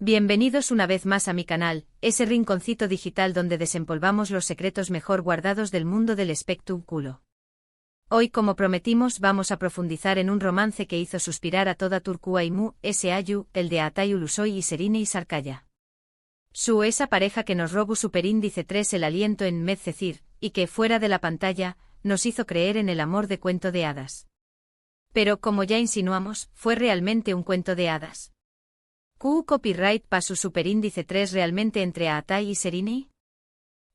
Bienvenidos una vez más a mi canal, ese rinconcito digital donde desempolvamos los secretos mejor guardados del mundo del espectáculo. Hoy, como prometimos, vamos a profundizar en un romance que hizo suspirar a toda Turquía y Mu Sayu, el de Atay Ulusoy y Serine y Sarkaya. Esa pareja que nos robó superíndice 3 el aliento en Medcezir, y que, fuera de la pantalla, nos hizo creer en el amor de cuento de hadas. Pero, como ya insinuamos, ¿fue realmente un cuento de hadas? Copyright pa su superíndice 3 realmente entre Atay y Serine?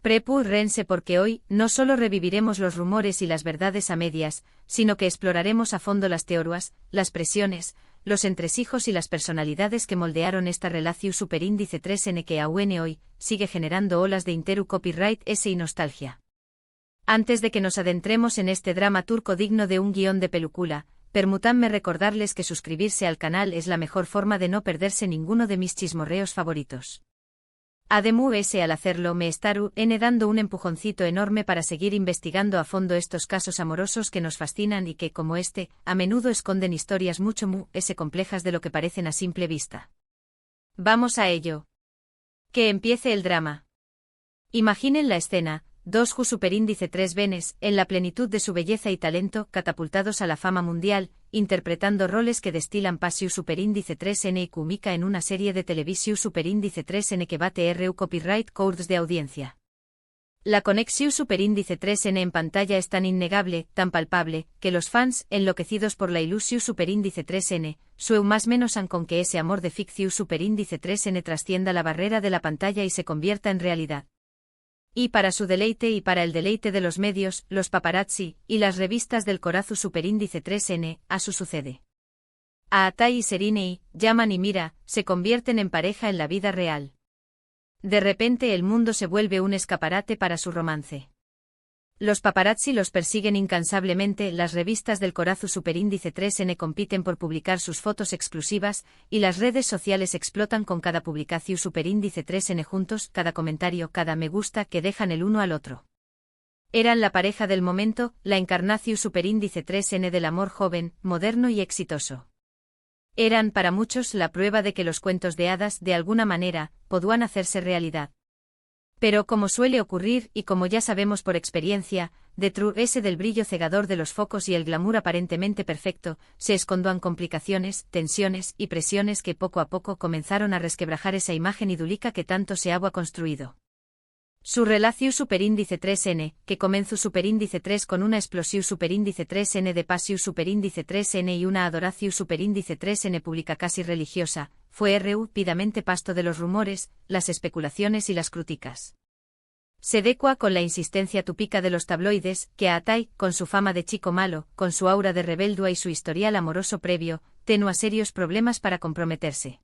Prepúrense porque hoy no solo reviviremos los rumores y las verdades a medias, sino que exploraremos a fondo las teorías, las presiones, los entresijos y las personalidades que moldearon esta relación superíndice 3N que aún hoy sigue generando olas de interu copyright y nostalgia. Antes de que nos adentremos en este drama turco digno de un guión de película, permítanme recordarles que suscribirse al canal es la mejor forma de no perderse ninguno de mis chismorreos favoritos. Además, al hacerlo me estaré dando un empujoncito enorme para seguir investigando a fondo estos casos amorosos que nos fascinan y que, como este, a menudo esconden historias mucho complejas de lo que parecen a simple vista. Vamos a ello. Que empiece el drama. Imaginen la escena. Dos superíndice 3 venes, en la plenitud de su belleza y talento, catapultados a la fama mundial, interpretando roles que destilan pasiu superíndice 3N y Kumika en una serie de televisión superíndice 3N que bate RU copyright codes de audiencia. La conexión superíndice 3N en pantalla es tan innegable, tan palpable, que los fans, enloquecidos por la ilusión superíndice 3N, más menos han con que ese amor de ficción superíndice 3N trascienda la barrera de la pantalla y se convierta en realidad. Y para su deleite y para el deleite de los medios, los paparazzi, y las revistas del corazu superíndice 3N, a su sucede. A Atay y Serine, llaman y mira, se convierten en pareja en la vida real. De repente el mundo se vuelve un escaparate para su romance. Los paparazzi los persiguen incansablemente, las revistas del corazu superíndice 3N compiten por publicar sus fotos exclusivas, y las redes sociales explotan con cada publicación superíndice 3N juntos, cada comentario, cada me gusta que dejan el uno al otro. Eran la pareja del momento, la encarnación superíndice 3N del amor joven, moderno y exitoso. Eran para muchos la prueba de que los cuentos de hadas, de alguna manera, podían hacerse realidad. Pero como suele ocurrir y como ya sabemos por experiencia, detrás del brillo cegador de los focos y el glamour aparentemente perfecto, se escondían complicaciones, tensiones y presiones que poco a poco comenzaron a resquebrajar esa imagen idílica que tanto se había construido. Su relación superíndice 3N, que comenzó superíndice 3 con una explosión superíndice 3N de pasión superíndice 3N y una adoración superíndice 3N pública casi religiosa, fue rápidamente pasto de los rumores, las especulaciones y las críticas. Se adecua con la insistencia tupica de los tabloides, que a Atay, con su fama de chico malo, con su aura de rebeldía y su historial amoroso previo, tenía serios problemas para comprometerse.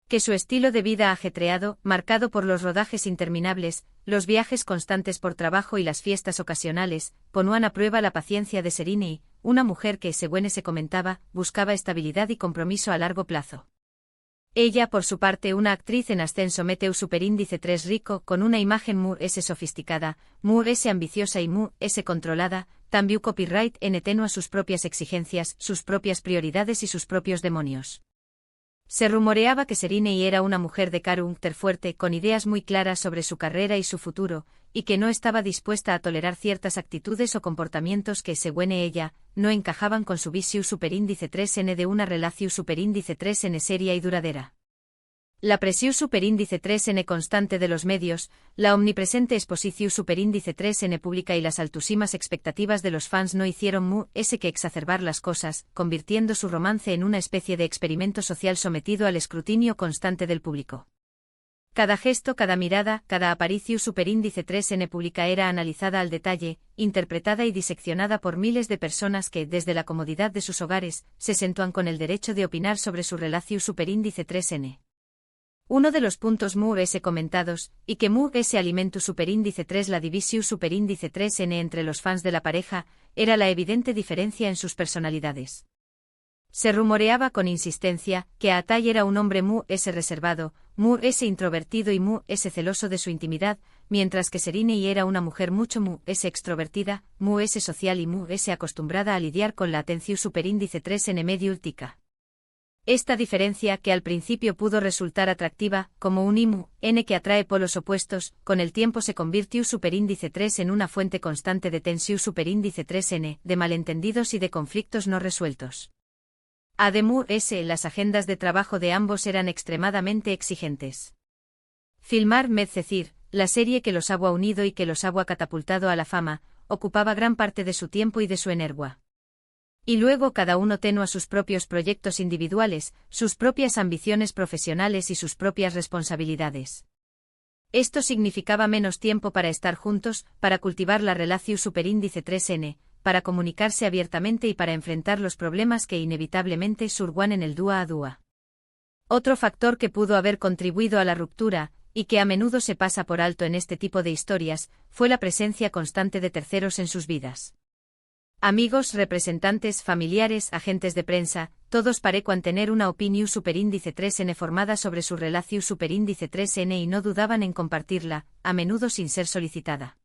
Que su estilo de vida ajetreado, marcado por los rodajes interminables, los viajes constantes por trabajo y las fiestas ocasionales, ponían a prueba la paciencia de Serine, una mujer que, según se comentaba, buscaba estabilidad y compromiso a largo plazo. Ella, por su parte, una actriz en ascenso meteu superíndice 3 rico, con una imagen sofisticada, ambiciosa y controlada, también copyright tenue a sus propias exigencias, sus propias prioridades y sus propios demonios. Se rumoreaba que Serine era una mujer de carácter fuerte, con ideas muy claras sobre su carrera y su futuro, y que no estaba dispuesta a tolerar ciertas actitudes o comportamientos que, según ella, no encajaban con su visión superíndice 3N de una relación superíndice 3N seria y duradera. La presión superíndice 3N constante de los medios, la omnipresente exposición superíndice 3N pública y las altísimas expectativas de los fans no hicieron que exacerbar las cosas, convirtiendo su romance en una especie de experimento social sometido al escrutinio constante del público. Cada gesto, cada mirada, cada aparición superíndice 3N pública era analizada al detalle, interpretada y diseccionada por miles de personas que, desde la comodidad de sus hogares, se sentían con el derecho de opinar sobre su relación superíndice 3N. Uno de los puntos comentados, y que alimentó superíndice 3 la división superíndice 3N entre los fans de la pareja, era la evidente diferencia en sus personalidades. Se rumoreaba con insistencia que Atay era un hombre reservado, introvertido y celoso de su intimidad, mientras que Serine era una mujer mucho extrovertida, social y acostumbrada a lidiar con la atención superíndice 3N medio ultica. Esta diferencia, que al principio pudo resultar atractiva, como un IMU, N que atrae polos opuestos, con el tiempo se convirtió superíndice 3 en una fuente constante de tensión superíndice 3N, de malentendidos y de conflictos no resueltos. Además, las agendas de trabajo de ambos eran extremadamente exigentes. Filmar Medcezir, la serie que los ha unido y que los ha catapultado a la fama, ocupaba gran parte de su tiempo y de su energía. Y luego cada uno tenía sus propios proyectos individuales, sus propias ambiciones profesionales y sus propias responsabilidades. Esto significaba menos tiempo para estar juntos, para cultivar la relación superíndice 3N, para comunicarse abiertamente y para enfrentar los problemas que inevitablemente surgían en el dúa a dúa. Otro factor que pudo haber contribuido a la ruptura, y que a menudo se pasa por alto en este tipo de historias, fue la presencia constante de terceros en sus vidas. Amigos, representantes, familiares, agentes de prensa, todos parecían tener una opinión superíndice 3N formada sobre su relación superíndice 3N y no dudaban en compartirla, a menudo sin ser solicitada.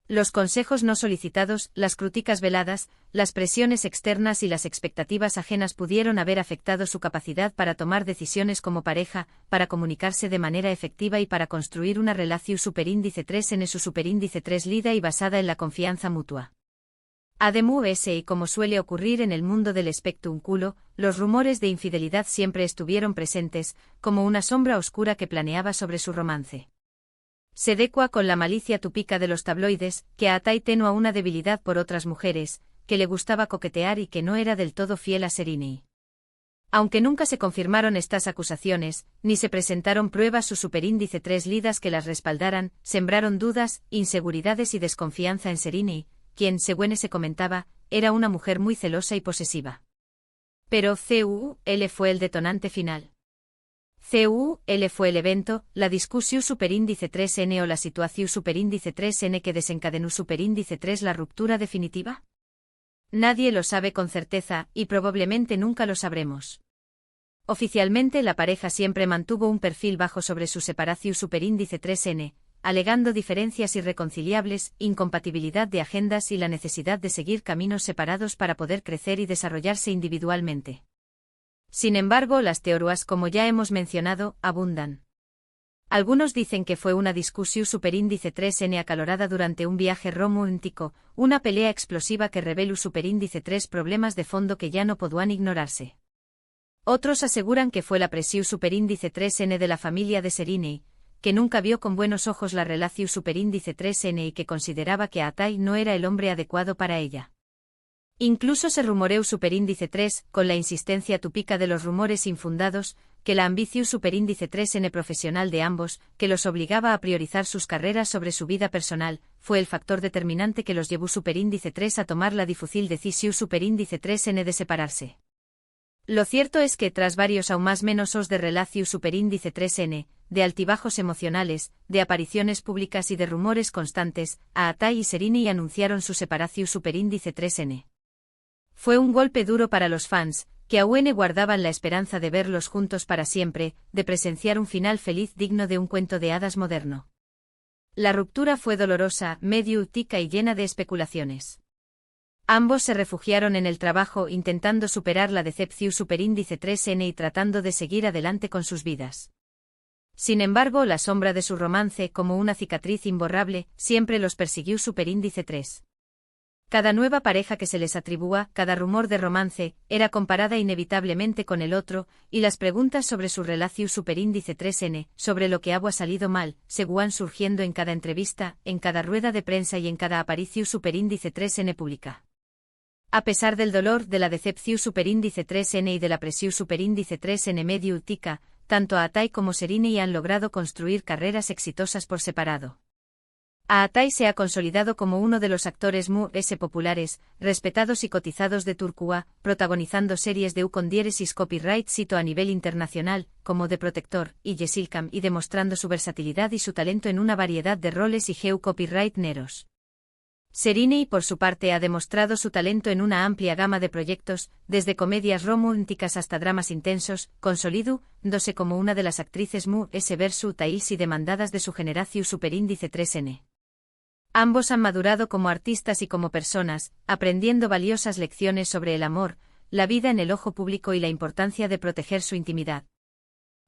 Los consejos no solicitados, las críticas veladas, las presiones externas y las expectativas ajenas pudieron haber afectado su capacidad para tomar decisiones como pareja, para comunicarse de manera efectiva y para construir una relación superíndice 3N su superíndice 3 lida y basada en la confianza mutua. Además, y como suele ocurrir en el mundo del espectáculo, los rumores de infidelidad siempre estuvieron presentes, como una sombra oscura que planeaba sobre su romance. Se adecua con la malicia tupica de los tabloides, que Atai tenía una debilidad por otras mujeres, que le gustaba coquetear y que no era del todo fiel a Serenei. Aunque nunca se confirmaron estas acusaciones, ni se presentaron pruebas su superíndice 3 lidas que las respaldaran, sembraron dudas, inseguridades y desconfianza en Serenei, quien, según se comentaba, era una mujer muy celosa y posesiva. Pero CUL fue el detonante final. CUL fue el evento, la discusión superíndice 3N o la situación superíndice 3N que desencadenó superíndice 3 la ruptura definitiva. Nadie lo sabe con certeza, y probablemente nunca lo sabremos. Oficialmente la pareja siempre mantuvo un perfil bajo sobre su separación superíndice 3N, alegando diferencias irreconciliables, incompatibilidad de agendas y la necesidad de seguir caminos separados para poder crecer y desarrollarse individualmente. Sin embargo, las teorías, como ya hemos mencionado, abundan. Algunos dicen que fue una discusión superíndice 3N acalorada durante un viaje romántico, una pelea explosiva que reveló superíndice 3 problemas de fondo que ya no podían ignorarse. Otros aseguran que fue la presión superíndice 3N de la familia de Serenei, que nunca vio con buenos ojos la relación superíndice 3N y que consideraba que Atai no era el hombre adecuado para ella. Incluso se rumoreó superíndice 3, con la insistencia tupica de los rumores infundados, que la ambición superíndice 3N profesional de ambos, que los obligaba a priorizar sus carreras sobre su vida personal, fue el factor determinante que los llevó superíndice 3 a tomar la difícil decisión superíndice 3N de separarse. Lo cierto es que tras varios aún más menosos de relación superíndice 3N, de altibajos emocionales, de apariciones públicas y de rumores constantes, Atai y Serenei anunciaron su separación superíndice 3N. Fue un golpe duro para los fans, que aún guardaban la esperanza de verlos juntos para siempre, de presenciar un final feliz digno de un cuento de hadas moderno. La ruptura fue dolorosa, medio utica y llena de especulaciones. Ambos se refugiaron en el trabajo intentando superar la decepción superíndice 3N y tratando de seguir adelante con sus vidas. Sin embargo, la sombra de su romance, como una cicatriz imborrable, siempre los persiguió superíndice 3. Cada nueva pareja que se les atribúa, cada rumor de romance, era comparada inevitablemente con el otro, y las preguntas sobre su relación superíndice 3N, sobre lo que había salido mal, seguían surgiendo en cada entrevista, en cada rueda de prensa y en cada aparición superíndice 3N pública. A pesar del dolor, de la decepción superíndice 3N y de la presión superíndice 3N medio utica, tanto Atai como Serenei han logrado construir carreras exitosas por separado. Atai se ha consolidado como uno de los actores populares, respetados y cotizados de Turquía, protagonizando series de con diéresis copyright cito a nivel internacional, como The Protector y Yesilkam, y demostrando su versatilidad y su talento en una variedad de roles y copyright neros. Serenei, por su parte, ha demostrado su talento en una amplia gama de proyectos, desde comedias románticas hasta dramas intensos, consolidándose como una de las actrices versatiles y demandadas de su generación superíndice 3N. Ambos han madurado como artistas y como personas, aprendiendo valiosas lecciones sobre el amor, la vida en el ojo público y la importancia de proteger su intimidad.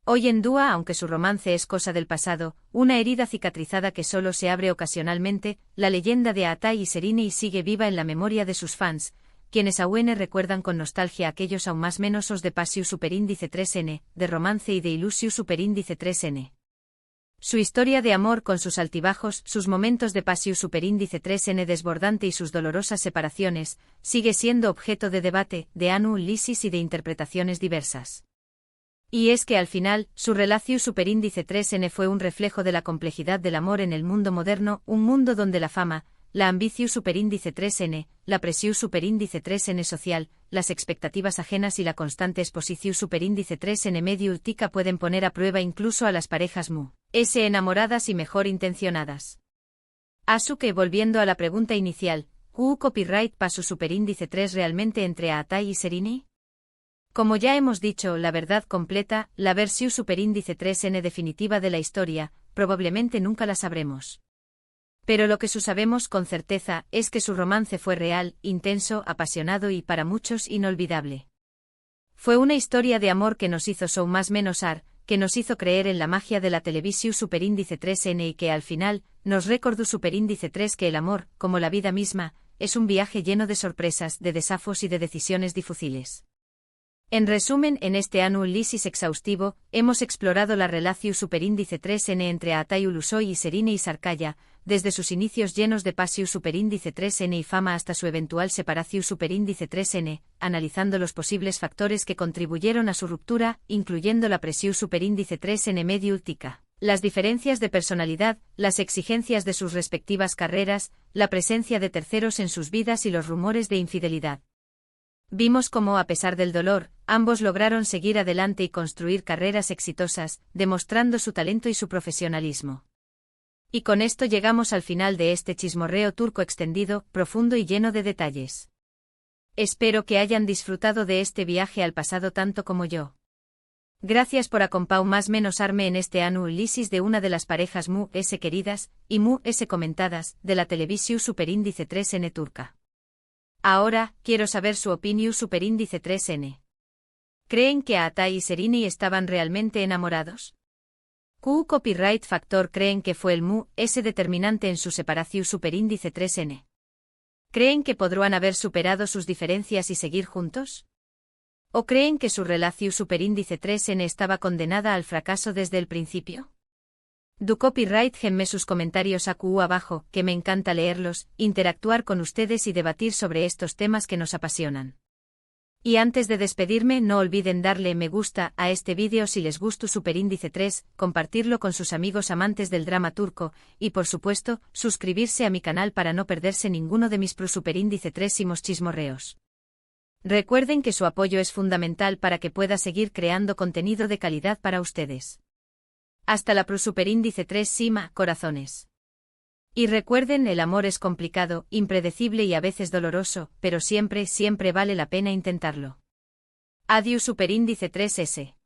Hoy en día, aunque su romance es cosa del pasado, una herida cicatrizada que solo se abre ocasionalmente, la leyenda de Atai y Serenei sigue viva en la memoria de sus fans, quienes aún recuerdan con nostalgia aquellos aún más menosos de Passion Superíndice 3N, de romance y de Illusion Superíndice 3N. Su historia de amor con sus altibajos, sus momentos de Passion Superíndice 3N desbordante y sus dolorosas separaciones, sigue siendo objeto de debate, de análisis y de interpretaciones diversas. Y es que al final, su relación Superíndice 3N fue un reflejo de la complejidad del amor en el mundo moderno, un mundo donde la fama, la ambición Superíndice 3N, la presión Superíndice 3N social, las expectativas ajenas y la constante exposición Superíndice 3N medio ultica pueden poner a prueba incluso a las parejas enamoradas y mejor intencionadas. Asuke, volviendo a la pregunta inicial, ¿Q copyright pasu Superíndice 3 realmente entre Atai y Serenei? Como ya hemos dicho, la verdad completa, la versión Superíndice 3N definitiva de la historia, probablemente nunca la sabremos. Pero lo que sabemos con certeza es que su romance fue real, intenso, apasionado y para muchos inolvidable. Fue una historia de amor que nos hizo más menosar, que nos hizo creer en la magia de la televisión Superíndice 3N y que al final nos recordó Superíndice 3 que el amor, como la vida misma, es un viaje lleno de sorpresas, de desafíos y de decisiones difíciles. En resumen, en este análisis exhaustivo, hemos explorado la relación Superíndice 3N entre Atai Ulusoy y Serenei Sarkaya, desde sus inicios llenos de Passion Superíndice 3N y fama hasta su eventual separación Superíndice 3N, analizando los posibles factores que contribuyeron a su ruptura, incluyendo la presión Superíndice 3N medio ultica, las diferencias de personalidad, las exigencias de sus respectivas carreras, la presencia de terceros en sus vidas y los rumores de infidelidad. Vimos cómo, a pesar del dolor, ambos lograron seguir adelante y construir carreras exitosas, demostrando su talento y su profesionalismo. Y con esto llegamos al final de este chismorreo turco extendido, profundo y lleno de detalles. Espero que hayan disfrutado de este viaje al pasado tanto como yo. Gracias por acompañarme en este análisis de una de las parejas queridas y comentadas de la televisión Superíndice 3N turca. Ahora, quiero saber su opinión Superíndice 3N. ¿Creen que Atai y Serenei estaban realmente enamorados? ¿Q copyright factor creen que fue el determinante en su separación Superíndice 3N? ¿Creen que podrán haber superado sus diferencias y seguir juntos? ¿O creen que su relación Superíndice 3N estaba condenada al fracaso desde el principio? Du copyright genme sus comentarios abajo, que me encanta leerlos, interactuar con ustedes y debatir sobre estos temas que nos apasionan. Y antes de despedirme, no olviden darle me gusta a este vídeo si les gustó Superíndice 3, compartirlo con sus amigos amantes del drama turco, y por supuesto, suscribirse a mi canal para no perderse ninguno de mis Superíndice 3 chismorreos. Recuerden que su apoyo es fundamental para que pueda seguir creando contenido de calidad para ustedes. Hasta la Superíndice 3 corazones. Y recuerden, el amor es complicado, impredecible y a veces doloroso, pero siempre vale la pena intentarlo. Adiós Superíndice 3S.